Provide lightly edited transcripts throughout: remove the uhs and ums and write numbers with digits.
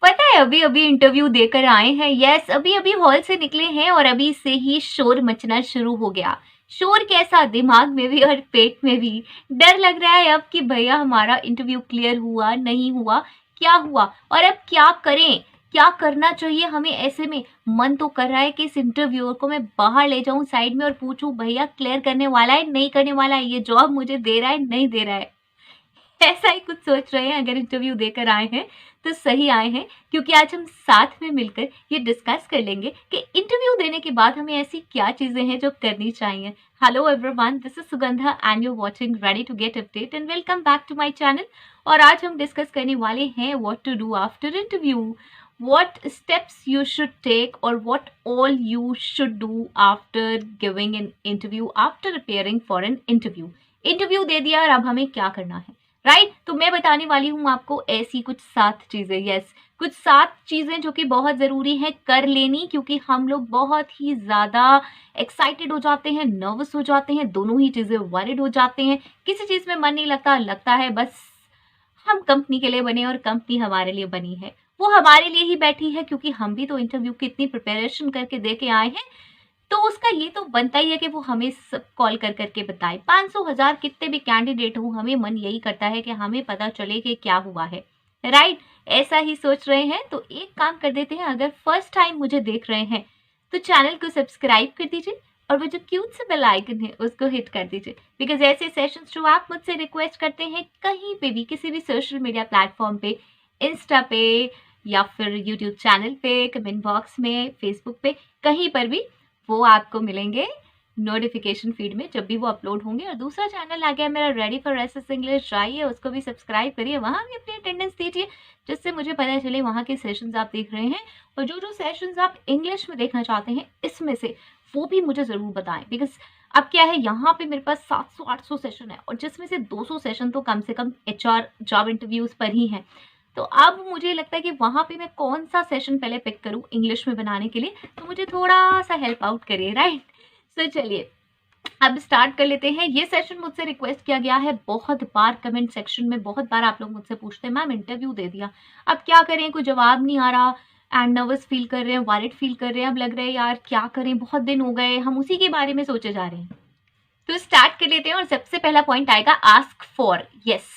पता है अभी अभी इंटरव्यू देकर आए हैं। यस, अभी अभी हॉल से निकले हैं और अभी से ही शोर मचना शुरू हो गया। शोर कैसा, दिमाग में भी और पेट में भी। डर लग रहा है अब कि भैया हमारा इंटरव्यू क्लियर हुआ नहीं हुआ, क्या हुआ और अब क्या करें, क्या करना चाहिए हमें। ऐसे में मन तो कर रहा है कि इस इंटरव्यूअर को मैं बाहर ले जाऊं साइड में और पूछूं भैया क्लियर करने वाला है नहीं करने वाला है, ये जॉब मुझे दे रहा है नहीं दे रहा है। ऐसा ही कुछ सोच रहे हैं। अगर इंटरव्यू देकर आए हैं तो सही आए हैं, क्योंकि आज हम साथ में मिलकर ये डिस्कस कर लेंगे कि इंटरव्यू देने के बाद हमें ऐसी क्या चीजें हैं जो करनी चाहिए। Hello everyone, this is Sugandha and you watching ready to get update and welcome back to my channel. और आज हम डिस्कस करने वाले हैं what to do after interview, what steps you should take or what all you should do after giving an interview, after preparing for an interview। Interview दे दिया और अब हमें क्या करना है, राइट। तो मैं बताने वाली हूँ आपको ऐसी कुछ 7 चीजें। यस, कुछ 7 चीजें जो कि बहुत जरूरी है कर लेनी, क्योंकि हम लोग बहुत ही ज्यादा एक्साइटेड हो जाते हैं, नर्वस हो जाते हैं, दोनों ही चीजें वरिड हो जाते हैं। किसी चीज में मन नहीं लगता, लगता है बस हम कंपनी के लिए बने और कंपनी हमारे लिए बनी है, वो हमारे लिए ही बैठी है, क्योंकि हम भी तो इंटरव्यू की इतनी प्रिपरेशन करके दे के आए हैं। तो उसका ये तो बनता ही है कि वो हमें सब कॉल कर करके बताए। 500,000 कितने भी कैंडिडेट हो, हमें मन यही करता है कि हमें पता चले कि क्या हुआ है, राइट। ऐसा ही सोच रहे हैं तो एक काम कर देते हैं, अगर फर्स्ट टाइम मुझे देख रहे हैं तो चैनल को सब्सक्राइब कर दीजिए और वो जो क्यूट से बेल आइकन है उसको हिट कर दीजिए, बिकॉज ऐसे सेशंस जो आप मुझसे रिक्वेस्ट करते हैं कहीं पे भी, किसी भी सोशल मीडिया प्लेटफॉर्म पे, इंस्टा पे या फिर यूट्यूब चैनल पे, कमेंट बॉक्स में, फेसबुक पे, कहीं पर भी वो आपको मिलेंगे नोटिफिकेशन फीड में जब भी वो अपलोड होंगे। और दूसरा चैनल आ गया मेरा रेडी फॉर एसएस इंग्लिश, जाइए उसको भी सब्सक्राइब करिए, वहाँ भी अपनी अटेंडेंस दीजिए जिससे मुझे पता चले वहाँ के सेशंस आप देख रहे हैं। और जो जो सेशंस आप इंग्लिश में देखना चाहते हैं इसमें से वो भी मुझे ज़रूर बताएं, बिकॉज अब क्या है, यहाँ पे मेरे पास 700-800 सेशन है और जिसमें से 200 सेशन तो कम से कम एचआर जॉब इंटरव्यूज़ पर ही हैं। तो अब मुझे लगता है कि वहाँ पे मैं कौन सा सेशन पहले पिक करूँ इंग्लिश में बनाने के लिए, तो मुझे थोड़ा सा हेल्प आउट करिए, राइट। सो चलिए अब स्टार्ट कर लेते हैं। ये सेशन मुझसे रिक्वेस्ट किया गया है बहुत बार, कमेंट सेक्शन में बहुत बार आप लोग मुझसे पूछते हैं मैम इंटरव्यू दे दिया, अब क्या करें, कोई जवाब नहीं आ रहा एंड नर्वस फील कर रहे हैं, वॉरिड फील कर रहे हैं, अब लग रहा है यार क्या करें, बहुत दिन हो गए, हम उसी के बारे में सोचे जा रहे हैं। तो स्टार्ट कर लेते हैं और सबसे पहला पॉइंट आएगा आस्क फॉर। यस,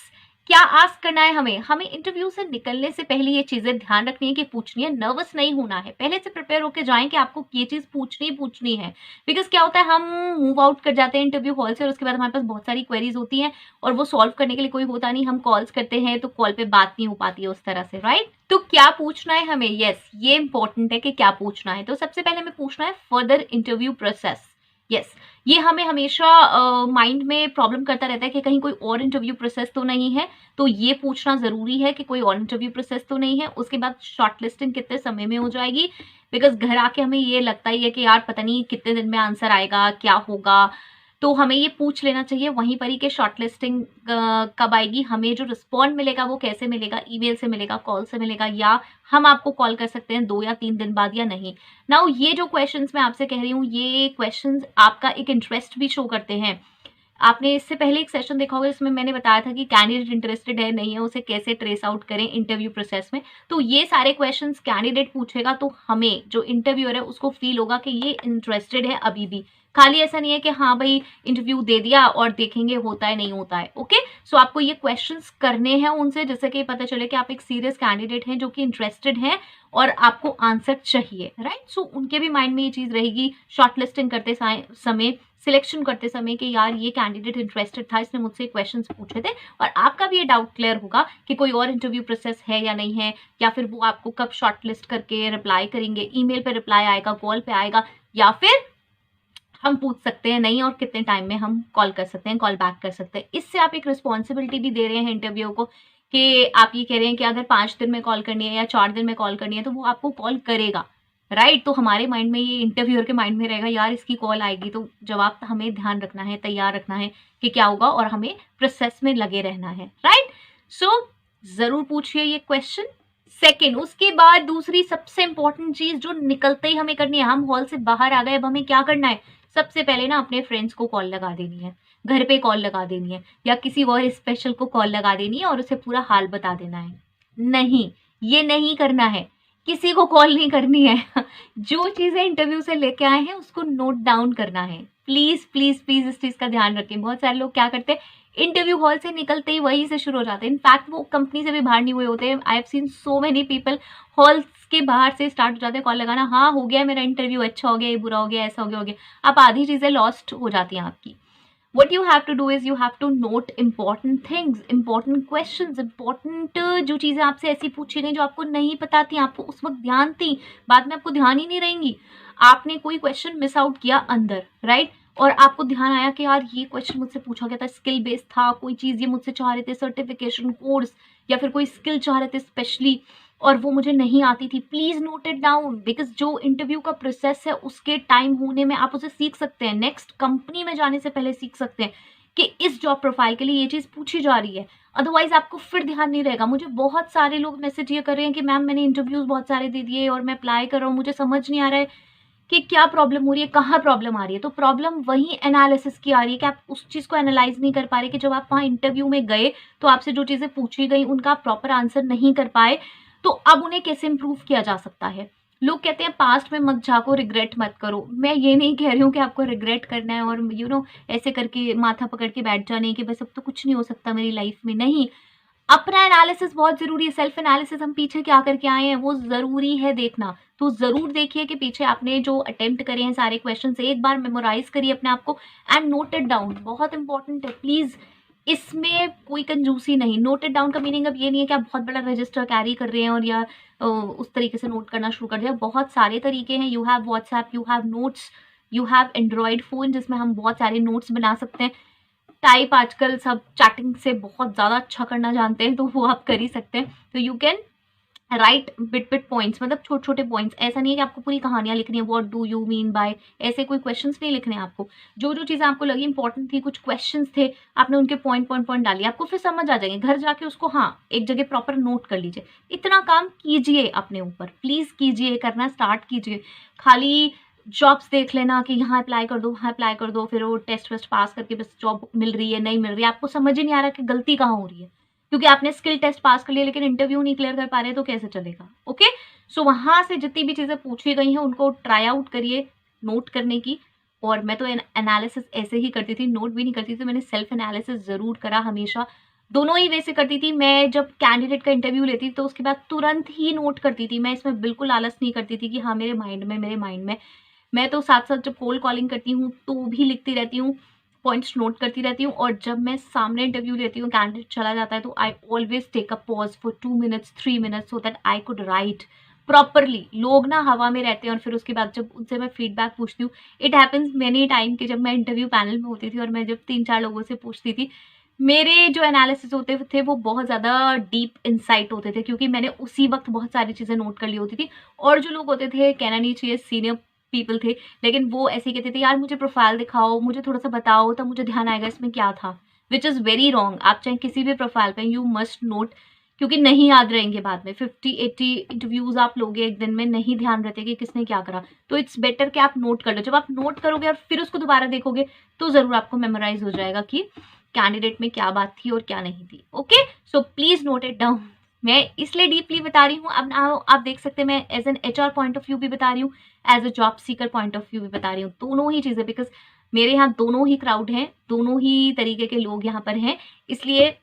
क्या आस्क करना है हमें, हमें इंटरव्यू से निकलने से पहले ये चीजें ध्यान रखनी है कि पूछनी है, नर्वस नहीं होना है, पहले से प्रिपेयर होकर जाएं कि आपको ये चीज पूछनी है। बिकॉज क्या होता है, हम मूव आउट कर जाते हैं इंटरव्यू हॉल से और उसके बाद हमारे पास बहुत सारी क्वेरीज होती हैं और वो सॉल्व करने के लिए कोई होता नहीं, हम कॉल्स करते हैं तो कॉल पे बात नहीं हो पाती है उस तरह से, राइट। तो क्या पूछना है हमें, यस ये इंपॉर्टेंट है कि क्या पूछना है। तो सबसे पहले हमें पूछना है फर्दर इंटरव्यू प्रोसेस। यस, ये हमें हमेशा माइंड में प्रॉब्लम करता रहता है कि कहीं कोई और इंटरव्यू प्रोसेस तो नहीं है, तो ये पूछना ज़रूरी है कि कोई और इंटरव्यू प्रोसेस तो नहीं है। उसके बाद शॉर्टलिस्टिंग कितने समय में हो जाएगी, बिकॉज घर आके हमें ये लगता ही है कि यार पता नहीं कितने दिन में आंसर आएगा, क्या होगा, तो हमें ये पूछ लेना चाहिए वहीं पर ही कि शॉर्टलिस्टिंग कब आएगी, हमें जो रिस्पॉन्ड मिलेगा वो कैसे मिलेगा, ईमेल से मिलेगा, कॉल से मिलेगा, या हम आपको कॉल कर सकते हैं 2 या 3 दिन बाद या नहीं। नाउ ये जो क्वेश्चंस मैं आपसे कह रही हूँ, ये क्वेश्चंस आपका एक इंटरेस्ट भी शो करते हैं। आपने इससे पहले एक सेशन देखा होगा जिसमें मैंने बताया था कि कैंडिडेट इंटरेस्टेड है नहीं है, उसे कैसे ट्रेस आउट करें इंटरव्यू प्रोसेस में। तो ये सारे क्वेश्चंस कैंडिडेट पूछेगा तो हमें जो इंटरव्यूअर है उसको फील होगा कि ये इंटरेस्टेड है अभी भी, खाली ऐसा नहीं है कि हाँ भाई इंटरव्यू दे दिया और देखेंगे होता है नहीं होता है। ओके, सो आपको ये क्वेश्चंस करने हैं उनसे, जिससे कि पता चले कि आप एक सीरियस कैंडिडेट हैं जो कि इंटरेस्टेड हैं और आपको आंसर चाहिए, राइट। सो उनके भी माइंड में ये चीज़ रहेगी शॉर्टलिस्टिंग करते समय, सिलेक्शन करते समय कि यार ये कैंडिडेट इंटरेस्टेड था, इसने मुझसे क्वेश्चंस पूछे थे। और आपका भी ये डाउट क्लियर होगा कि कोई और इंटरव्यू प्रोसेस है या नहीं है, या फिर वो आपको कब शॉर्टलिस्ट करके रिप्लाई करेंगे, ईमेल पे रिप्लाई आएगा, कॉल पे आएगा, या फिर हम पूछ सकते हैं नहीं और कितने टाइम में हम कॉल कर सकते हैं, कॉल बैक कर सकते हैं। इससे आप एक रिस्पॉन्सिबिलिटी भी दे रहे हैं इंटरव्यू को कि आप ये कह रहे हैं कि अगर 5 दिन में कॉल करनी है या 4 दिन में कॉल करनी है तो वो आपको कॉल करेगा, राइट। तो हमारे माइंड में, ये इंटरव्यूअर के माइंड में रहेगा यार इसकी कॉल आएगी, तो जवाब हमें ध्यान रखना है, तैयार रखना है कि क्या होगा और हमें प्रोसेस में लगे रहना है, राइट। सो जरूर पूछिए ये क्वेश्चन। सेकेंड, उसके बाद दूसरी सबसे इंपॉर्टेंट चीज जो निकलते ही हमें करनी है, हम हॉल से बाहर आ गए, अब हमें क्या करना है, सबसे पहले ना अपने फ्रेंड्स को कॉल लगा देनी है, घर पे कॉल लगा देनी है, या किसी और स्पेशल को कॉल लगा देनी है और उसे पूरा हाल बता देना है। नहीं, ये नहीं करना है, किसी को कॉल नहीं करनी है। जो चीज़ें इंटरव्यू से लेके आए हैं उसको नोट डाउन करना है। प्लीज़, प्लीज़, प्लीज़ इस चीज़ का ध्यान रखें। बहुत सारे लोग क्या करते हैं, इंटरव्यू हॉल से निकलते ही वहीं से शुरू हो जाते हैं। इनफैक्ट वो कंपनी से भी बाहर नहीं हुए होते हैं। I have seen so many people halls के बाहर से स्टार्ट हो जाते हैं कॉल लगाना, हाँ हो गया मेरा इंटरव्यू, अच्छा हो गया, ये बुरा हो गया, ऐसा हो गया। आप आधी चीज़ें लॉस्ट हो जाती हैं आपकी। what you have to do is you have to note important things, important questions, important जो चीज़ें आपसे ऐसी पूछी गई जो आपको नहीं पता थी, आपको उस वक्त ध्यान थी, बाद में आपको ध्यान ही नहीं रहेंगी। आपने कोई क्वेश्चन मिस आउट किया अंदर, राइट, और आपको ध्यान आया कि यार ये क्वेश्चन मुझसे पूछा गया था, स्किल बेस्ड था, कोई चीज़ ये मुझसे चाह रहे थे, सर्टिफिकेशन कोर्स या फिर कोई स्किल चाह रहे थे स्पेशली, और वो मुझे नहीं आती थी। Please note it down, because जो इंटरव्यू का प्रोसेस है उसके टाइम होने में आप उसे सीख सकते हैं, नेक्स्ट कंपनी में जाने से पहले सीख सकते हैं कि इस जॉब प्रोफाइल के लिए ये चीज़ पूछी जा रही है। अदरवाइज आपको फिर ध्यान नहीं रहेगा। मुझे बहुत सारे लोग मैसेज ये कर रहे हैं कि मैम मैंने इंटरव्यूज़ बहुत सारे दे दिए और मैं अप्लाई कर रहा हूँ, मुझे समझ नहीं आ रहा है कि क्या प्रॉब्लम हो रही है, कहाँ प्रॉब्लम आ रही है। तो प्रॉब्लम वही एनालिसिस की आ रही है कि आप उस चीज़ को एनालाइज नहीं कर पा रहे कि जब आप वहाँ इंटरव्यू में गए तो आपसे जो चीज़ें पूछी गई उनका आप प्रॉपर आंसर नहीं कर पाए, तो अब उन्हें कैसे इम्प्रूव किया जा सकता है। लोग कहते हैं पास्ट में मत झाँको, रिग्रेट मत करो। मैं ये नहीं कह रही हूँ कि आपको रिग्रेट करना है और ऐसे करके माथा पकड़ के बैठ जाना है कि बस अब तो कुछ नहीं हो सकता मेरी लाइफ में। नहीं, अपना एनालिसिस बहुत ज़रूरी है। सेल्फ एनालिसिस, हम पीछे क्या करके आए हैं वो ज़रूरी है देखना। तो ज़रूर देखिए कि पीछे आपने जो अटेम्प्ट करे हैं सारे क्वेश्चंस, एक बार मेमोराइज़ करिए अपने आप को एंड नोट इट डाउन। बहुत इंपॉर्टेंट है, प्लीज़ इसमें कोई कंजूसी नहीं। नोट इट डाउन का मीनिंग अब ये नहीं है कि आप बहुत बड़ा रजिस्टर कैरी कर रहे हैं और या उस तरीके से नोट करना शुरू कर दिया। बहुत सारे तरीके हैं। You have WhatsApp, you have notes, you have Android phone जिसमें हम बहुत सारे नोट्स बना सकते हैं। टाइप आजकल सब चैटिंग से बहुत ज़्यादा अच्छा करना जानते हैं, तो वो आप कर ही सकते हैं। तो you can write bit points, मतलब छोटे छोटे पॉइंट्स। ऐसा नहीं है कि आपको पूरी कहानियां लिखनी है, what do you mean by, ऐसे कोई क्वेश्चंस नहीं लिखने हैं आपको। जो जो चीज़ें आपको लगी इंपॉर्टेंट थी, कुछ क्वेश्चंस थे, आपने उनके पॉइंट पॉइंट पॉइंट डालिए, आपको फिर समझ आ जाएंगे। घर जाके उसको हाँ एक जगह प्रॉपर नोट कर लीजिए। इतना काम कीजिए अपने ऊपर, प्लीज़ कीजिए, करना स्टार्ट कीजिए। खाली जॉब्स देख लेना कि यहाँ अप्लाई कर दो, वहाँ अप्लाई कर दो, फिर वो टेस्ट वेस्ट पास करके बस जॉब मिल रही है, नहीं मिल रही है, आपको समझ ही नहीं आ रहा कि गलती कहाँ हो रही है, क्योंकि आपने स्किल टेस्ट पास कर लिया लेकिन इंटरव्यू नहीं क्लियर कर पा रहे, तो कैसे चलेगा। ओके, सो वहाँ से जितनी भी चीज़ें पूछी गई हैं उनको ट्राई आउट करिए नोट करने की। और मैं तो एनालिसिस ऐसे ही करती थी, नोट भी नहीं करती थी। मैंने सेल्फ एनालिसिस ज़रूर करा हमेशा, दोनों ही वे से करती थी। मैं जब कैंडिडेट का इंटरव्यू लेती थी तो उसके बाद तुरंत ही नोट करती थी। मैं इसमें बिल्कुल आलस नहीं करती थी कि हाँ मेरे माइंड में, मेरे माइंड में। मैं तो साथ-साथ जब कोल्ड कॉलिंग करती हूँ तो भी लिखती रहती हूँ, पॉइंट्स नोट करती रहती हूँ, और जब मैं सामने इंटरव्यू लेती हूँ, कैंडिडेट चला जाता है, तो I always take a pause for 2 minutes, 3 minutes so that I could write properly. लोग ना हवा में रहते हैं और फिर उसके बाद जब उनसे मैं फीडबैक पूछती हूँ, इट हैपेंस मेनी टाइम कि जब मैं इंटरव्यू पैनल में होती थी और मैं जब 3-4 लोगों से पूछती थी, मेरे जो एनालिसिस होते थे वो बहुत ज़्यादा डीप इनसाइट होते थे, क्योंकि मैंने उसी वक़्त बहुत सारी चीज़ें नोट कर ली होती थी। और जो लोग होते थे, कहना नहीं चाहिए सीनियर पीपल थे, लेकिन वो ऐसे ही कहते थे यार मुझे प्रोफाइल दिखाओ, मुझे थोड़ा-सा बताओ, तब मुझे ध्यान आएगा इसमें क्या था, व्हिच इज़ वेरी रॉन्ग। आप चाहे किसी भी प्रोफाइल पे यू मस्ट नोट, क्योंकि नहीं याद रहेंगे बाद में। 50-80 इंटरव्यूज़ आप लोगे एक दिन में, नहीं ध्यान रहते कि किसने क्या करा। तो इट्स बेटर कि आप नोट कर लो। जब आप नोट करोगे और फिर उसको दोबारा देखोगे तो ज़रूर आपको मेमोराइज़ हो जाएगा कि कैंडिडेट में क्या बात थी और क्या नहीं थी। Okay, so please note it down. मैं इसलिए डीपली बता रही हूँ। अब आप देख सकते हैं, मैं as an HR point of view भी बता रही हूँ, as a job seeker point of view भी बता रही हूँ। दोनों ही चीज़ें, बिकॉज़ मेरे यहाँ दोनों ही क्राउड हैं, दोनों ही तरीके के लोग यहाँ पर हैं, इसलिए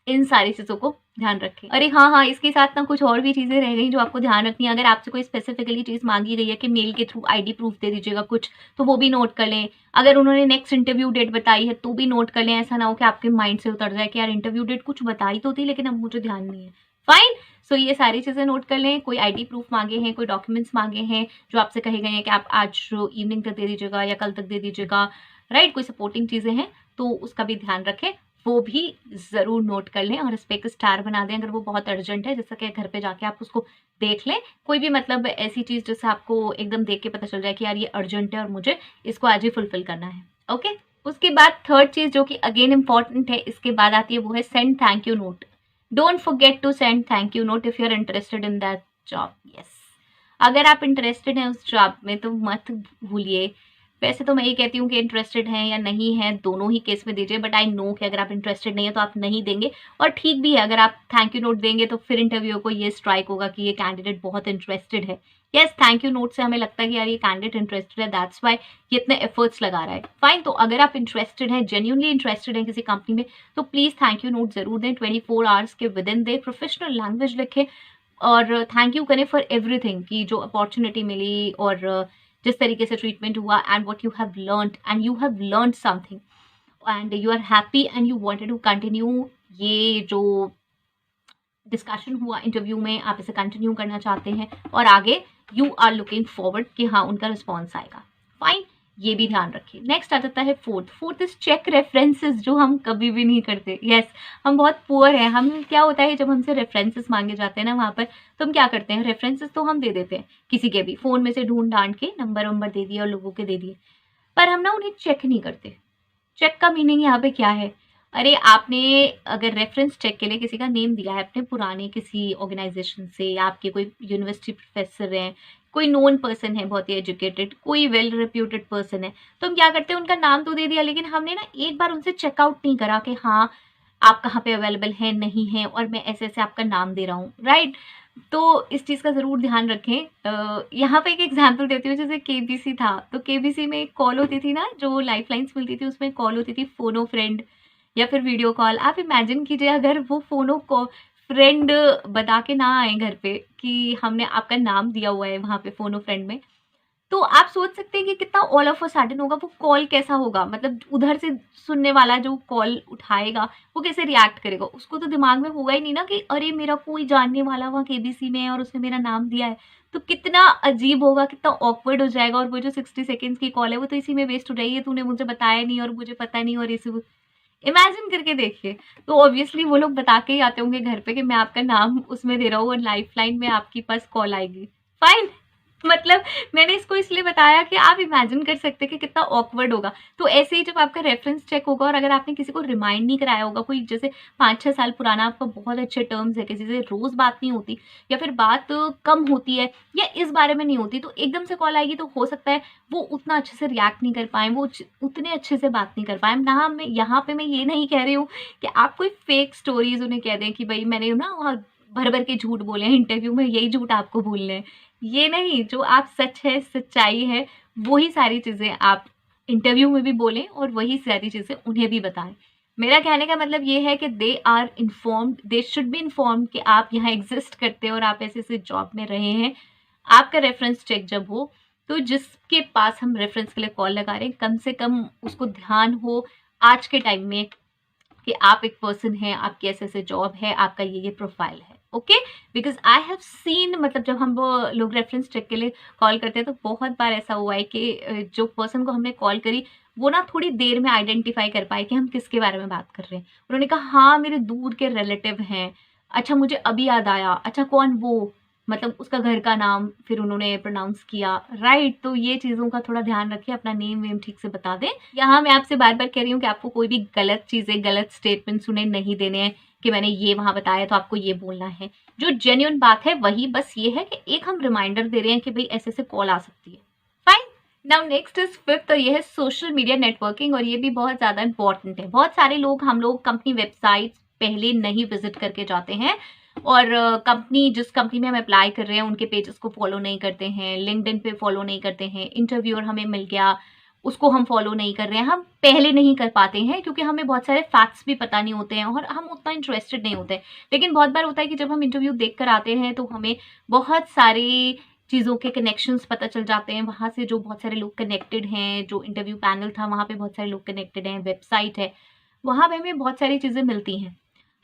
इन सारी चीज़ों को ध्यान रखें। अरे हाँ, हाँ, इसके साथ ना कुछ और भी चीज़ें रह गई जो आपको ध्यान रखनी है। अगर आपसे कोई स्पेसिफिकली चीज़ माँगी गई है कि मेल के थ्रू आईडी प्रूफ दे दीजिएगा कुछ, तो वो भी नोट कर लें। अगर उन्होंने नेक्स्ट इंटरव्यू डेट बताई है तो भी नोट कर लें। ऐसा ना हो कि आपके माइंड से उतर जाए कि यार इंटरव्यू डेट कुछ बताई तो थी लेकिन अब मुझे ध्यान नहीं है। फाइन, सो ये सारी चीज़ें नोट कर लें। कोई आईडी प्रूफ माँगे हैं, कोई डॉक्यूमेंट्स माँगे हैं जो आपसे कहे गए हैं कि आप आज इवनिंग तक दे दीजिएगा या कल तक दे दीजिएगा, राइट? कोई सपोर्टिंग चीज़ें हैं तो उसका भी ध्यान रखें, वो भी ज़रूर नोट कर लें और इस पे एक स्टार बना दें अगर वो बहुत अर्जेंट है, जैसा कि घर पे जाके आप उसको देख लें। कोई भी मतलब ऐसी चीज़ जिससे आपको एकदम देख के पता चल जाए कि यार ये अर्जेंट है और मुझे इसको आज ही फुलफिल करना है। ओके, उसके बाद थर्ड चीज़ जो कि अगेन इम्पॉर्टेंट है, इसके बाद आती है, वो है send thank you note. Don't forget to send thank you note if you are interested in that job. Yes, अगर आप इंटरेस्टेड हैं उस जॉब में तो मत भूलिए वैसे तो मैं ये कहती हूँ कि इंटरेस्टेड हैं या नहीं हैं, दोनों ही केस में दीजिए, बट आई नो कि अगर आप इंटरेस्टेड नहीं है तो आप नहीं देंगे, और ठीक भी है। अगर आप थैंक यू नोट देंगे तो फिर इंटरव्यू को ये स्ट्राइक होगा कि ये कैंडिडेट बहुत इंटरेस्टेड है। यस, थैंक यू नोट से हमें लगता है कि यार ये कैंडिडेट इंटरेस्टेड है, दैट्स वाई ये इतने एफर्ट्स लगा रहा है। फाइन, तो अगर आप इंटरेस्टेड हैं, जेन्युइनली इंटरेस्टेड हैं किसी कंपनी में, तो प्लीज थैंक यू नोट जरूर दें, 24 आवर्स के विद इन दें, प्रोफेशनल लैंग्वेज लिखें और थैंक यू करें फॉर एवरीथिंग, कि जो अपॉर्चुनिटी मिली और जिस तरीके से ट्रीटमेंट हुआ, and what you have learned, and you have learned something and you are happy and you wanted to continue. ये जो डिस्कशन हुआ इंटरव्यू में, आप इसे कंटिन्यू करना चाहते हैं और आगे यू आर लुकिंग फॉरवर्ड कि हाँ उनका रिस्पॉन्स आएगा। फाइन, ये भी ध्यान रखिए। नेक्स्ट आ जाता है फोर्थ इज चेक रेफरेंसेस, जो हम कभी भी नहीं करते। यस, हम बहुत पुअर हैं। हम क्या होता है जब हमसे रेफरेंसेस मांगे जाते हैं ना वहाँ पर, तो हम क्या करते हैं, रेफरेंसेस तो हम दे देते हैं किसी के भी, फ़ोन में से ढूंढ ढांड के नंबर वंबर दे दिए और लोगों के दे दिए, पर हम ना उन्हें चेक नहीं करते। चेक का मीनिंग यहाँ पे क्या है? अरे आपने अगर रेफरेंस चेक के लिए किसी का नेम दिया है अपने पुराने किसी ऑर्गेनाइजेशन से, या आपके कोई यूनिवर्सिटी प्रोफेसर हैं, कोई नोन पर्सन है, बहुत ही एजुकेटेड, कोई वेल रिप्यूटेड पर्सन है, तो हम क्या करते हैं, उनका नाम तो दे दिया, लेकिन हमने ना एक बार उनसे चेकआउट नहीं करा कि हाँ आप कहाँ पे अवेलेबल हैं, नहीं हैं, और मैं ऐसे ऐसे आपका नाम दे रहा हूँ, राइट? तो इस चीज़ का ज़रूर ध्यान रखें। यहाँ पे एक एग्जांपल देती हूँ, जैसे केबीसी था, तो केबीसी में एक कॉल होती थी ना, जो लाइफलाइंस मिलती थी, उसमें कॉल होती थी फोनो फ्रेंड या फिर वीडियो कॉल। आप इमेजिन कीजिए अगर वो फोनो को फ्रेंड बता के ना आए घर पे कि हमने आपका नाम दिया हुआ है वहाँ पे फोनो फ्रेंड में, तो आप सोच सकते हैं कि कितना ऑल ऑफ अ सडन होगा, वो कॉल कैसा होगा, मतलब उधर से सुनने वाला जो कॉल उठाएगा वो कैसे रिएक्ट करेगा। उसको तो दिमाग में होगा ही नहीं ना कि अरे मेरा कोई जानने वाला वहाँ केबीसी में है और उसने मेरा नाम दिया है। तो कितना अजीब होगा, कितना ऑकवर्ड हो जाएगा, और वो जो 60 सेकेंड्स की कॉल है वो तो इसी में वेस्ट हो जाएगी, ये तूने मुझे बताया नहीं और मुझे पता नहीं, और इसे इमेजिन करके देखिए। तो ऑब्वियसली वो लोग बता के ही आते होंगे घर पे कि मैं आपका नाम उसमें दे रहा हूँ और लाइफ लाइन में आपके पास कॉल आएगी। फाइन, मतलब मैंने इसको इसलिए बताया कि आप इमेजिन कर सकते हैं कि कितना ऑकवर्ड होगा। तो ऐसे ही जब आपका रेफरेंस चेक होगा और अगर आपने किसी को रिमाइंड नहीं कराया होगा, कोई जैसे 5-6 साल पुराना आपका बहुत अच्छे टर्म्स है, किसी से रोज बात नहीं होती या फिर बात कम होती है या इस बारे में नहीं होती, तो एकदम से कॉल आएगी, तो हो सकता है वो उतना अच्छे से रिएक्ट नहीं कर पाए, वो उतने अच्छे से बात नहीं कर पाए ना। मैं यहाँ पे मैं ये नहीं कह रही हूँ कि आप कोई फेक स्टोरीज उन्हें कह दें कि भाई मैंने ना वहाँ भर भर के झूठ बोले हैं इंटरव्यू में, यही झूठ आपको बोलने हैं। ये नहीं, जो आप सच है, सच्चाई है, वही सारी चीज़ें आप इंटरव्यू में भी बोलें और वही सारी चीज़ें उन्हें भी बताएं। मेरा कहने का मतलब ये है कि they are informed, they should be informed कि आप यहाँ एग्जिस्ट करते हैं और आप ऐसे ऐसे जॉब में रहे हैं। आपका रेफरेंस चेक जब हो, तो जिसके पास हम रेफरेंस के लिए कॉल लगा रहे हैं, कम से कम उसको ध्यान हो आज के टाइम में कि आप एक पर्सन हैं, आपकी ऐसे ऐसे जॉब है, आपका ये प्रोफाइल है। Okay, because I have seen, मतलब जब हम वो लोग रेफरेंस चेक के लिए कॉल करते हैं तो बहुत बार ऐसा हुआ है कि जो पर्सन को हमने कॉल करी वो ना थोड़ी देर में आइडेंटिफाई कर पाए कि हम किसके बारे में बात कर रहे हैं। उन्होंने कहा हाँ मेरे दूर के रिलेटिव हैं, अच्छा मुझे अभी याद आया, अच्छा कौन वो, मतलब उसका घर का नाम फिर उन्होंने प्रोनाउंस किया, राइट? तो ये चीज़ों का थोड़ा ध्यान रखिए, अपना नेम वेम ठीक से बता दें। यहाँ मैं आपसे बार बार कह रही हूँ कि आपको कोई भी गलत चीज़ें, गलत स्टेटमेंट्स उन्हें नहीं देने हैं कि मैंने ये वहाँ बताया तो आपको ये बोलना है। जो जेन्युइन बात है वही, बस ये है कि एक हम रिमाइंडर दे रहे हैं कि भाई ऐसे ऐसे कॉल आ सकती है। Fine, now next is fifth, और ये है सोशल मीडिया नेटवर्किंग, और ये भी बहुत ज़्यादा इंपॉर्टेंट है। बहुत सारे लोग, हम लोग कंपनी वेबसाइट पहले नहीं विजिट करके जाते हैं, और कंपनी, जिस कंपनी में हम अप्लाई कर रहे हैं उनके पेजेस को फॉलो नहीं करते हैं, लिंक्डइन पे फॉलो नहीं करते हैं, इंटरव्यूअर हमें मिल गया उसको हम फॉलो नहीं कर रहे हैं, हम पहले नहीं कर पाते हैं क्योंकि हमें बहुत सारे फैक्ट्स भी पता नहीं होते हैं और हम उतना इंटरेस्टेड नहीं होते। लेकिन बहुत बार होता है कि जब हम इंटरव्यू देख कर आते हैं तो हमें बहुत सारी चीज़ों के कनेक्शंस पता चल जाते हैं, वहाँ से जो बहुत सारे लोग कनेक्टेड हैं, जो इंटरव्यू पैनल था वहाँ पे बहुत सारे लोग कनेक्टेड हैं, वेबसाइट है, वहाँ पे हमें बहुत सारी चीज़ें मिलती हैं।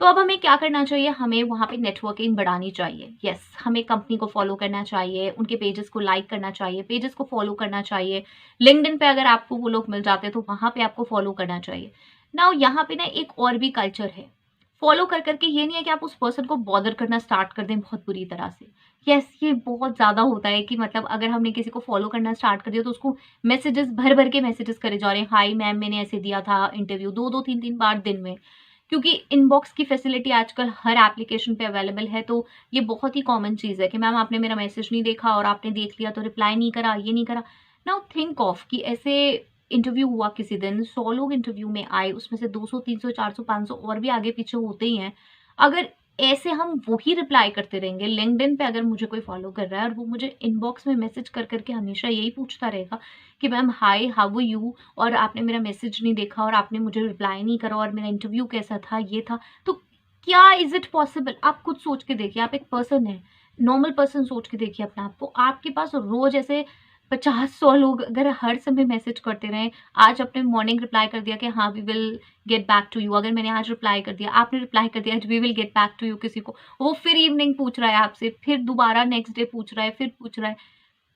तो अब हमें क्या करना चाहिए, हमें वहाँ पे नेटवर्किंग बढ़ानी चाहिए। यस, हमें कंपनी को फॉलो करना चाहिए, उनके पेजेस को लाइक करना चाहिए, पेजेस को फॉलो करना चाहिए। लिंक्डइन पे अगर आपको वो लोग मिल जाते हैं तो वहाँ पे आपको फॉलो करना चाहिए। नाउ यहाँ पे ना एक और भी कल्चर है, फॉलो कर करके ये नहीं है कि आप उस पर्सन को बॉदर करना स्टार्ट कर दें बहुत बुरी तरह से। यस, ये बहुत ज़्यादा होता है कि मतलब अगर हमने किसी को फॉलो करना स्टार्ट कर दिया तो उसको मैसेजेस भर भर के मैसेजेस करे जा रहे हैं, हाय मैम मैंने ऐसे दिया था इंटरव्यू, 2-2 3-3 बार दिन में। क्योंकि इनबॉक्स की फैसिलिटी आजकल हर एप्लीकेशन पे अवेलेबल है, तो ये बहुत ही कॉमन चीज़ है कि मैम आपने मेरा मैसेज नहीं देखा और आपने देख लिया तो रिप्लाई नहीं करा, ये नहीं करा। नाउ थिंक ऑफ कि ऐसे इंटरव्यू हुआ किसी दिन, 100 लोग इंटरव्यू में आए, उसमें से 200, 300, 400, 500 और भी आगे पीछे होते ही हैं। अगर ऐसे हम वही रिप्लाई करते रहेंगे, लिंक्डइन पे अगर मुझे कोई फॉलो कर रहा है और वो मुझे इनबॉक्स में मैसेज कर करके हमेशा यही पूछता रहेगा कि ma'am hi, how are you, और आपने मेरा मैसेज नहीं देखा और आपने मुझे रिप्लाई नहीं करा और मेरा इंटरव्यू कैसा था, ये था, तो क्या इज इट पॉसिबल? आप खुद सोच के देखिए, आप एक पर्सन है, नॉर्मल पर्सन सोच के देखिए अपने आप को। आपके पास रोज ऐसे 50-100 लोग अगर हर समय मैसेज करते रहें, आज आपने मॉर्निंग रिप्लाई कर दिया कि हाँ we will get back to you, अगर मैंने आज रिप्लाई कर दिया, आपने रिप्लाई कर दिया आज we will get back to you किसी को, वो फिर इवनिंग पूछ रहा है आपसे, फिर दोबारा नेक्स्ट डे पूछ रहा है, फिर पूछ रहा है,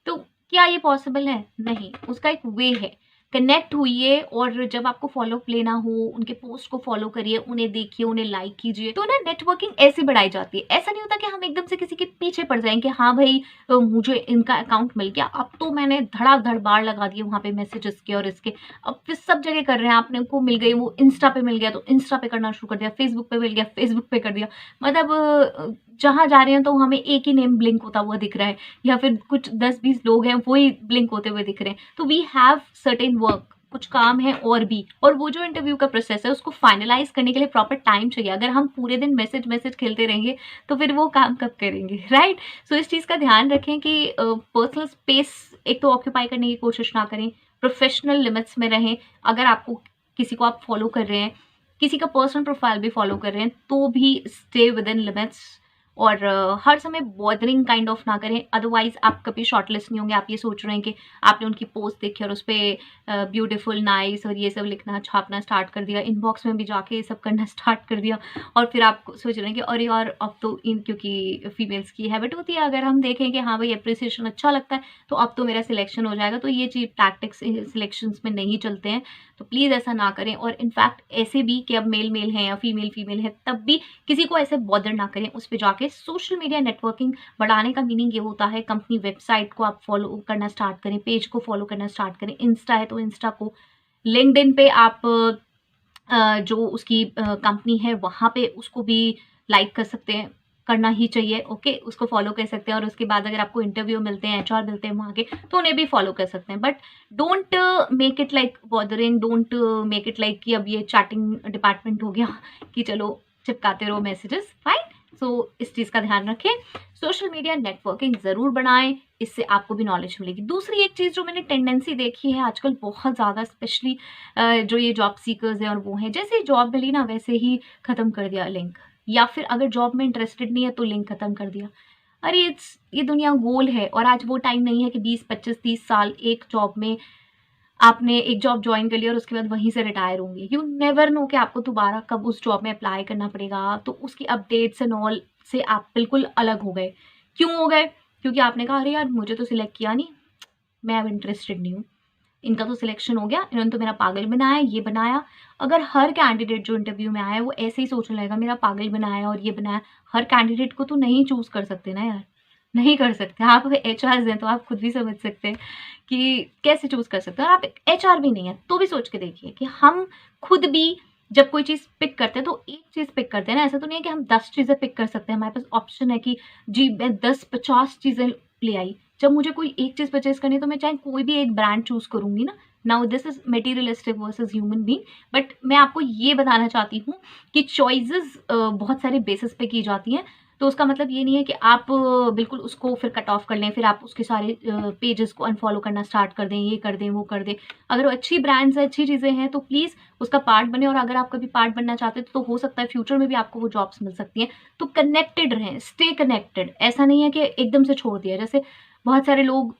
तो क्या ये पॉसिबल है? नहीं, उसका एक वे है। कनेक्ट होइए और जब आपको फॉलो अप लेना हो, उनके पोस्ट को फॉलो करिए, उन्हें देखिए, उन्हें लाइक कीजिए। तो ना नेटवर्किंग ऐसे बढ़ाई जाती है। ऐसा नहीं होता कि हम एकदम से किसी के पीछे पड़ जाएँ कि हाँ भाई मुझे इनका अकाउंट मिल गया, अब तो मैंने धड़ाधड़ बाढ़ लगा दिए वहाँ पे मैसेजेस के और इसके। अब फिर सब जगह कर रहे हैं, आपने को मिल गई, वो इंस्टा पे मिल गया तो इंस्टा पे करना शुरू कर दिया, फेसबुक पे मिल गया, फेसबुक पे कर दिया। मतलब जहाँ जा रहे हैं तो हमें एक ही नेम ब्लिंक होता हुआ दिख रहा है, या फिर कुछ 10-20 लोग हैं वही ब्लिंक होते हुए दिख रहे हैं। तो वी हैव सर्टेन वर्क, कुछ काम है और भी, और वो जो इंटरव्यू का प्रोसेस है उसको फाइनलाइज करने के लिए प्रॉपर टाइम चाहिए। अगर हम पूरे दिन मैसेज खेलते रहेंगे तो फिर वो काम कब करेंगे, राइट? सो इस चीज़ का ध्यान रखें कि पर्सनल स्पेस एक तो ऑक्यूपाई करने की कोशिश ना करें, प्रोफेशनल लिमिट्स में रहें। अगर आपको किसी को आप फॉलो कर रहे हैं, किसी का पर्सनल प्रोफाइल भी फॉलो कर रहे हैं, तो भी स्टे विद इन लिमिट्स, और हर समय बॉदरिंग काइंड ऑफ ना करें, अदरवाइज आप कभी शॉर्टलिस्ट नहीं होंगे। आप ये सोच रहे हैं कि आपने उनकी पोस्ट देखी और उस पर ब्यूटीफुल, नाइस और ये सब लिखना, छापना स्टार्ट कर दिया, इनबॉक्स में भी जाके ये सब करना स्टार्ट कर दिया, और फिर आप सोच रहे हैं कि अरे यार अब तो इन, क्योंकि फीमेल्स की हैबिट होती है, अगर हम देखें कि हाँ भाई अप्रिसिएशन अच्छा लगता है तो अब तो मेरा सिलेक्शन हो जाएगा, तो ये चीज टैक्टिक्स सिलेक्शंस में नहीं चलते हैं। तो प्लीज़ ऐसा ना करें। और इनफैक्ट ऐसे भी कि अब मेल मेल है या फीमेल फीमेल है, तब भी किसी को ऐसे बॉदर ना करें उस पर जाके। सोशल मीडिया नेटवर्किंग बढ़ाने का मीनिंग ये होता है, कंपनी वेबसाइट को आप फॉलो करना स्टार्ट करें, पेज को फॉलो करना स्टार्ट करें, इंस्टा है तो इंस्टा को, लिंक्डइन पे आप जो उसकी कंपनी है वहाँ पे उसको भी लाइक कर सकते हैं, करना ही चाहिए, ओके, उसको फॉलो कर सकते हैं। और उसके बाद अगर आपको इंटरव्यू मिलते हैं, एचआर मिलते हैं वहाँ के, तो उन्हें भी फॉलो कर सकते हैं। But don't make it like bothering, don't make it like कि अब ये चैटिंग डिपार्टमेंट हो गया कि चलो चिपकाते रहो मैसेजेस, फाइन। सो इस चीज़ का ध्यान रखें। सोशल मीडिया नेटवर्किंग ज़रूर बढ़ाएं, इससे आपको भी नॉलेज मिलेगी। दूसरी एक चीज़ जो मैंने टेंडेंसी देखी है आजकल बहुत ज़्यादा, स्पेशली जो ये जॉब सीकर्स हैं और वो हैं, जैसे ही जॉब मिली ना वैसे ही ख़त्म कर दिया लिंक, या फिर अगर जॉब में इंटरेस्टेड नहीं है तो लिंक ख़त्म कर दिया। अरे ये दुनिया गोल है, और आज वो टाइम नहीं है कि 20, 25, 30 साल एक जॉब में आपने एक जॉब ज्वाइन कर लिया और उसके बाद वहीं से रिटायर होंगे। यू नेवर नो कि आपको दोबारा कब उस जॉब में अप्लाई करना पड़ेगा। तो उसकी अपडेट्स एंड ऑल से आप बिल्कुल अलग हो गए। क्यों हो गए? क्योंकि आपने कहा अरे यार मुझे तो सिलेक्ट किया नहीं, मैं अब इंटरेस्टेड नहीं हूँ, इनका तो सिलेक्शन हो गया, इन्होंने तो मेरा पागल बनाया, ये बनाया। अगर हर कैंडिडेट जो इंटरव्यू में आया है वो ऐसे ही सोचने लगेगा मेरा पागल बनाया और ये बनाया, हर कैंडिडेट को तो नहीं चूज़ कर सकते ना यार, नहीं कर सकते। आप एचआर हैं तो आप खुद भी समझ सकते हैं कि कैसे चूज़ कर सकते हैं। और आप एचआर भी नहीं है तो भी सोच के देखिए कि हम खुद भी जब कोई चीज़ पिक करते हैं तो एक चीज़ पिक करते हैं ना, ऐसा तो नहीं है कि हम 10 चीज़ें पिक कर सकते हैं। हमारे पास ऑप्शन है कि जी मैं 10-50 चीज़ें ले आई। जब मुझे कोई एक चीज़ परचेज़ करनी है तो मैं चाहे कोई भी एक ब्रांड चूज़ करूँगी ना। Now this is materialistic versus human being, but मैं आपको ये बताना चाहती हूँ कि चॉइसेस बहुत सारे बेसिस पे की जाती हैं। तो उसका मतलब ये नहीं है कि आप बिल्कुल उसको फिर कट ऑफ कर लें, फिर आप उसके सारे पेजेस को अनफॉलो करना स्टार्ट कर दें, ये कर दें, वो कर दें। अगर वो अच्छी ब्रांड्स हैं, अच्छी चीज़ें हैं तो प्लीज़ उसका पार्ट बने, और अगर आप कभी पार्ट बनना चाहते हैं तो हो सकता है फ्यूचर में भी आपको वो जॉब्स मिल सकती हैं। तो कनेक्टेड रहें, स्टे कनेक्टेड। ऐसा नहीं है कि एकदम से छोड़ दिया। जैसे बहुत सारे लोग,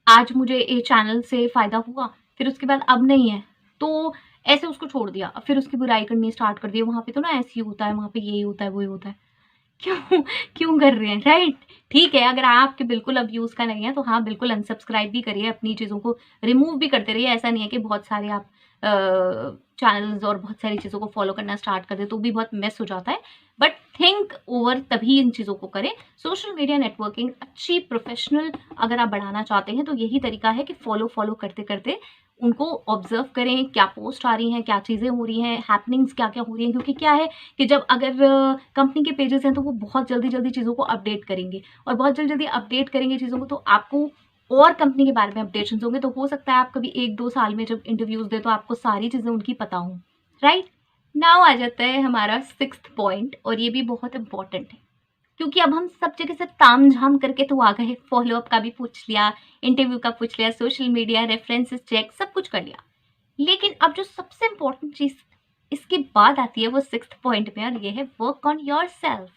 आज मुझे ये चैनल से फ़ायदा हुआ, फिर उसके बाद अब नहीं है, तो ऐसे उसको छोड़ दिया, फिर उसकी बुराई करनी स्टार्ट कर दी, वहाँ पे तो ना ऐसे ही होता है, वहाँ पे यही होता है, वही होता है। क्यों क्यों कर रहे हैं, राइट? ठीक है, अगर आपके बिल्कुल अब यूज़ का नहीं है तो हाँ बिल्कुल अनसब्सक्राइब भी करिए, अपनी चीज़ों को रिमूव भी करते रहिए। ऐसा नहीं है कि बहुत सारे आप चैनल्स और बहुत सारी चीज़ों को फॉलो करना स्टार्ट कर दें तो भी बहुत मेस हो जाता है। बट थिंक ओवर तभी इन चीज़ों को करें। सोशल मीडिया नेटवर्किंग अच्छी प्रोफेशनल अगर आप बढ़ाना चाहते हैं तो यही तरीका है कि फॉलो करते करते उनको ऑब्जर्व करें, क्या पोस्ट आ रही हैं, क्या चीज़ें हो रही हैं, हैपनिंग्स क्या क्या हो रही हैं। क्योंकि क्या है कि जब अगर कंपनी के पेजेस हैं तो वो बहुत जल्दी जल्दी चीज़ों को अपडेट करेंगे, और बहुत जल्दी जल्दी अपडेट करेंगे चीज़ों को, तो आपको और कंपनी के बारे में अपडेशंस होंगे। तो हो सकता है आप कभी 1-2 साल में जब इंटरव्यूज़ दें तो आपको सारी चीज़ें उनकी पता हों, राइट? नाउ आ जाता है हमारा 6th पॉइंट, और ये भी बहुत इम्पोर्टेंट है, क्योंकि अब हम सब जगह से ताम-झाम करके तो आ गए, फ़ॉलो-अप का भी पूछ लिया, इंटरव्यू का पूछ लिया, सोशल मीडिया, रेफरेंसेस चेक, सब कुछ कर लिया। लेकिन अब जो सबसे इम्पोर्टेंट चीज़ इसके बाद आती है वो 6th पॉइंट में, और ये है वर्क ऑन योरसेल्फ,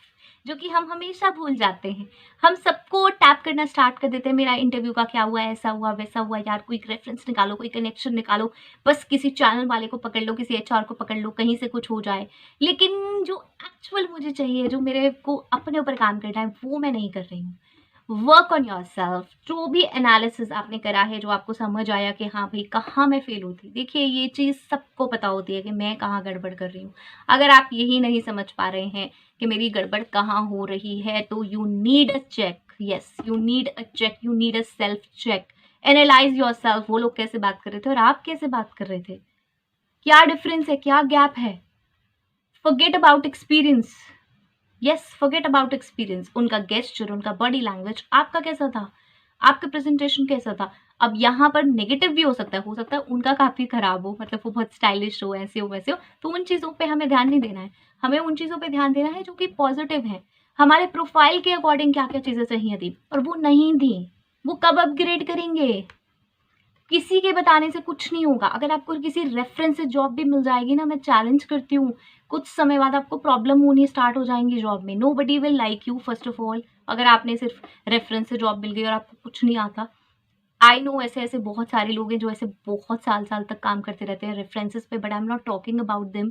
जो कि हम हमेशा भूल जाते हैं। हम सबको टैप करना स्टार्ट कर देते हैं, मेरा इंटरव्यू का क्या हुआ, ऐसा हुआ, वैसा हुआ, यार कोई रेफरेंस निकालो, कोई कनेक्शन निकालो, बस किसी चैनल वाले को पकड़ लो, किसी एचआर को पकड़ लो, कहीं से कुछ हो जाए। लेकिन जो एक्चुअल मुझे चाहिए, जो मेरे को अपने ऊपर काम करना है, वो मैं नहीं कर रही हूँ। Work on yourself. जो भी एनालिसिस आपने करा है, जो आपको समझ आया कि हाँ भाई कहाँ मैं फेल हुई थी, देखिए ये चीज़ सबको पता होती है कि मैं कहाँ गड़बड़ कर रही हूँ। अगर आप यही नहीं समझ पा रहे हैं कि मेरी गड़बड़ कहाँ हो रही है, तो you need a check. Yes, you need a check, you need a self check. Analyse yourself. वो लोग कैसे बात कर रहे थे और आप कैसे बात कर रहे थे, क्या डिफरेंस है, क्या गैप है। Forget about experience. Yes, forget about experience. उनका गेस्चर, उनका बॉडी लैंग्वेज, आपका कैसा था, आपका प्रेजेंटेशन कैसा था। अब यहाँ पर नेगेटिव भी हो सकता है उनका काफ़ी खराब हो, मतलब वो बहुत स्टाइलिश हो, ऐसे हो वैसे हो, तो उन चीज़ों पे हमें ध्यान नहीं देना है। हमें उन चीज़ों पे ध्यान देना है जो कि पॉजिटिव है। हमारे प्रोफाइल के अकॉर्डिंग क्या-क्या चीज़ें चाहिए थी और वो नहीं थी। वो कब अपग्रेड करेंगे? किसी के बताने से कुछ नहीं होगा। अगर आपको किसी रेफरेंस से जॉब भी मिल जाएगी ना, मैं चैलेंज करती हूँ, कुछ समय बाद आपको प्रॉब्लम होनी स्टार्ट हो जाएँगी जॉब में। Nobody will like you first of all, अगर आपने सिर्फ रेफरेंस से जॉब मिल गई और आपको कुछ नहीं आता। आई नो ऐसे-ऐसे बहुत सारे लोग हैं जो ऐसे बहुत साल-साल तक काम करते रहते हैं रेफरेंसेस पे, but I am not talking about them.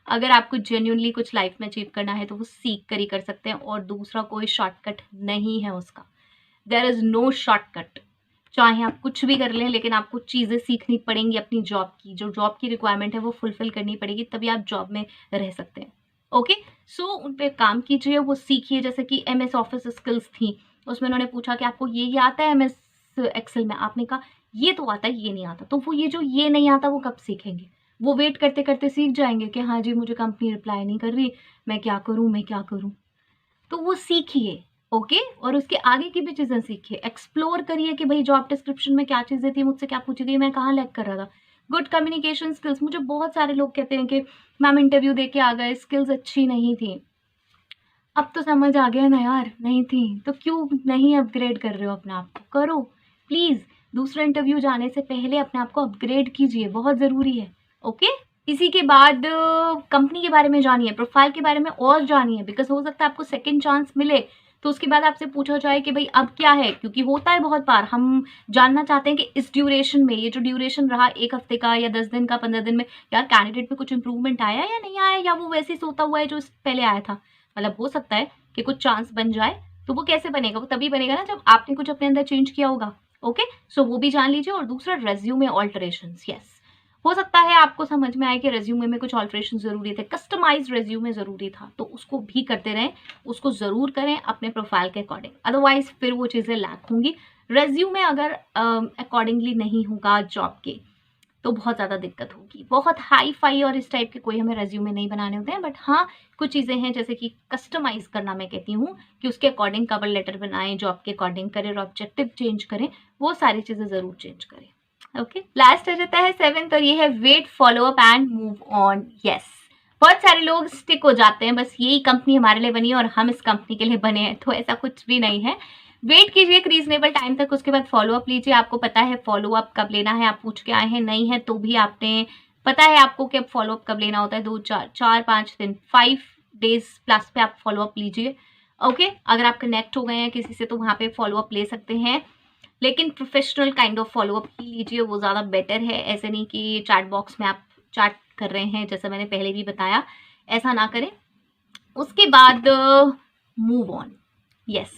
अगर आपको जेन्युइनली कुछ लाइफ में अचीव करना है तो वो सीख कर ही कर सकते हैं, और दूसरा कोई शॉर्टकट नहीं है उसका। There is no shortcut. चाहे आप कुछ भी कर लें, लेकिन आपको चीज़ें सीखनी पड़ेंगी अपनी जॉब की। जो जॉब की रिक्वायरमेंट है वो फुलफ़िल करनी पड़ेगी, तभी आप जॉब में रह सकते हैं। ओके? सो उन पे काम कीजिए, वो सीखिए। जैसे कि एमएस ऑफिस स्किल्स थी, उसमें उन्होंने पूछा कि आपको ये आता है एमएस एक्सेल में? आपने कहा ये तो आता है, ये नहीं आता। तो वो ये जो ये नहीं आता वो कब सीखेंगे? वो वेट करते-करते सीख जाएँगे कि हाँ जी, मुझे कंपनी रिप्लाई नहीं कर रही, मैं क्या करूँ, मैं क्या करूँ? तो वो सीखिए, ओके? और उसके आगे की भी चीज़ें सीखिए, एक्सप्लोर करिए कि भई जॉब डिस्क्रिप्शन में क्या चीज़ें थी, मुझसे क्या पूछी गई, मैं कहाँ लैग कर रहा था। गुड कम्युनिकेशन स्किल्स, मुझे बहुत सारे लोग कहते हैं कि मैम इंटरव्यू दे के आ गए, स्किल्स अच्छी नहीं थी। अब तो समझ आ गया ना यार, नहीं थी, तो क्यों नहीं अपग्रेड कर रहे हो अपने आप को? करो, प्लीज़। दूसरा इंटरव्यू जाने से पहले अपने आप को अपग्रेड कीजिए, बहुत ज़रूरी है, ओके? इसी के बाद कंपनी के बारे में जानिए, प्रोफाइल के बारे में और जानिए, बिकॉज़ हो सकता है आपको सेकंड चांस मिले, तो उसके बाद आपसे पूछा जाए कि भई अब क्या है? क्योंकि होता है बहुत बार, हम जानना चाहते हैं कि इस ड्यूरेशन में, ये जो ड्यूरेशन रहा 1 हफ्ते का या 10 दिन का, 15 दिन में, यार कैंडिडेट में कुछ इम्प्रूवमेंट आया या नहीं आया, या वो वैसे ही सोता हुआ है जो पहले आया था? मतलब हो सकता है कि कुछ चांस बन जाए, तो वो कैसे बनेगा? वो तभी बनेगा ना जब आपने कुछ अपने अंदर चेंज किया होगा, ओके? सो वो भी जान लीजिए। और दूसरा रेज़्यूमे ऑल्टरेशंस, यस। हो सकता है आपको समझ में आए कि रेज़्यूमे में कुछ ऑल्टरेशन ज़रूरी थे, कस्टमाइज़्ड रेज़्यूमे ज़रूरी था, तो उसको भी करते रहें, उसको ज़रूर करें अपने प्रोफ़ाइल के अकॉर्डिंग, अदरवाइज़ फिर वो चीज़ें लैक होंगी। रेज़्यूमे अगर अकॉर्डिंगली नहीं होगा जॉब के, तो बहुत ज़्यादा दिक्कत होगी। बहुत हाई-फ़ाई और इस टाइप के कोई हमें रेज़्यूमे नहीं बनाने होते हैं, बट हाँ, कुछ चीज़ें हैं जैसे कि कस्टमाइज़ करना मैं कहती हूँ कि उसके अकॉर्डिंग कवर लेटर बनाएँ, जॉब के अकॉर्डिंग करियर ऑब्जेक्टिव चेंज करें, वो सारी चीज़ें ज़रूर चेंज करें। ओके, लास्ट आ जाता है 7th, और ये है wait, follow up and move on. Yes, बहुत सारे लोग स्टिक हो जाते हैं, बस यही कंपनी हमारे लिए बनी है और हम इस कंपनी के लिए बने हैं, तो ऐसा कुछ भी नहीं है। वेट कीजिए एक रीज़नेबल टाइम तक, उसके बाद फ़ॉलो अप लीजिए। आपको पता है फ़ॉलो अप कब लेना है, आप पूछ के आए हैं, नहीं है तो भी आपने पता है आपको कि अब फ़ॉलो अप कब लेना होता है, 2, 4-5 दिन, 5 डेज़ प्लस पे आप फ़ॉलो अप लीजिए, ओके? अगर आप कनेक्ट हो गए हैं किसी से तो वहाँ पे फ़ॉलो अप ले सकते हैं, लेकिन professional kind of follow up ही लीजिए, वो ज़्यादा बेटर है। ऐसे नहीं कि चैट बॉक्स में आप चैट कर रहे हैं, जैसा मैंने पहले भी बताया, ऐसा ना करें। उसके बाद मूव ऑन, यस।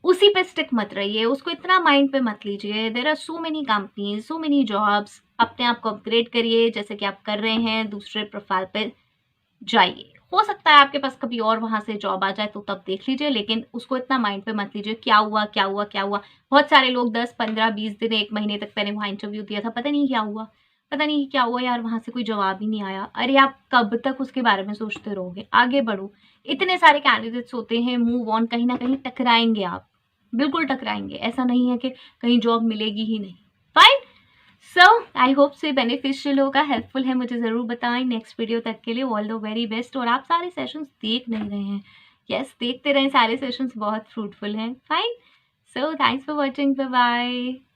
उसी पे स्टिक मत रहिए, उसको इतना माइंड पे मत लीजिए। There are so many companies, so many jobs. अपने आप को अपग्रेड करिए जैसे कि आप कर रहे हैं, दूसरे प्रोफ़ाइल पे जाइए। हो सकता है आपके पास कभी और वहाँ से जॉब आ जाए तो तब देख लीजिए, लेकिन उसको इतना माइंड पे मत लीजिए, क्या हुआ, क्या हुआ, क्या हुआ? बहुत सारे लोग 10, 15, 20 दिन, 1 महीने तक मैंने वहाँ इंटरव्यू दिया था, पता नहीं क्या हुआ? पता नहीं क्या हुआ यार, वहाँ से कोई जवाब ही नहीं आया। अरे आप कब तक उसके बारे में सोचते रहोगे? आगे बढ़ो। इतने सारे कैंडिडेट्स होते हैं, मूव ऑन, कहीं न कहीं टकराएँगे आप। बिल्कुल टकराएंगे, ऐसा नहीं है कि कहीं जॉब मिलेगी ही नहीं। फाइन। सो आई होप से बेनिफिशियल होगा, हेल्पफुल है, मुझे ज़रूर बताएं। नेक्स्ट वीडियो तक के लिए ऑल द वेरी बेस्ट। और आप सारे सेशंस देख नहीं रहे हैं, यस देखते रहें, सारे सेशंस बहुत फ्रूटफुल हैं। Fine. So thanks for watching, bye bye.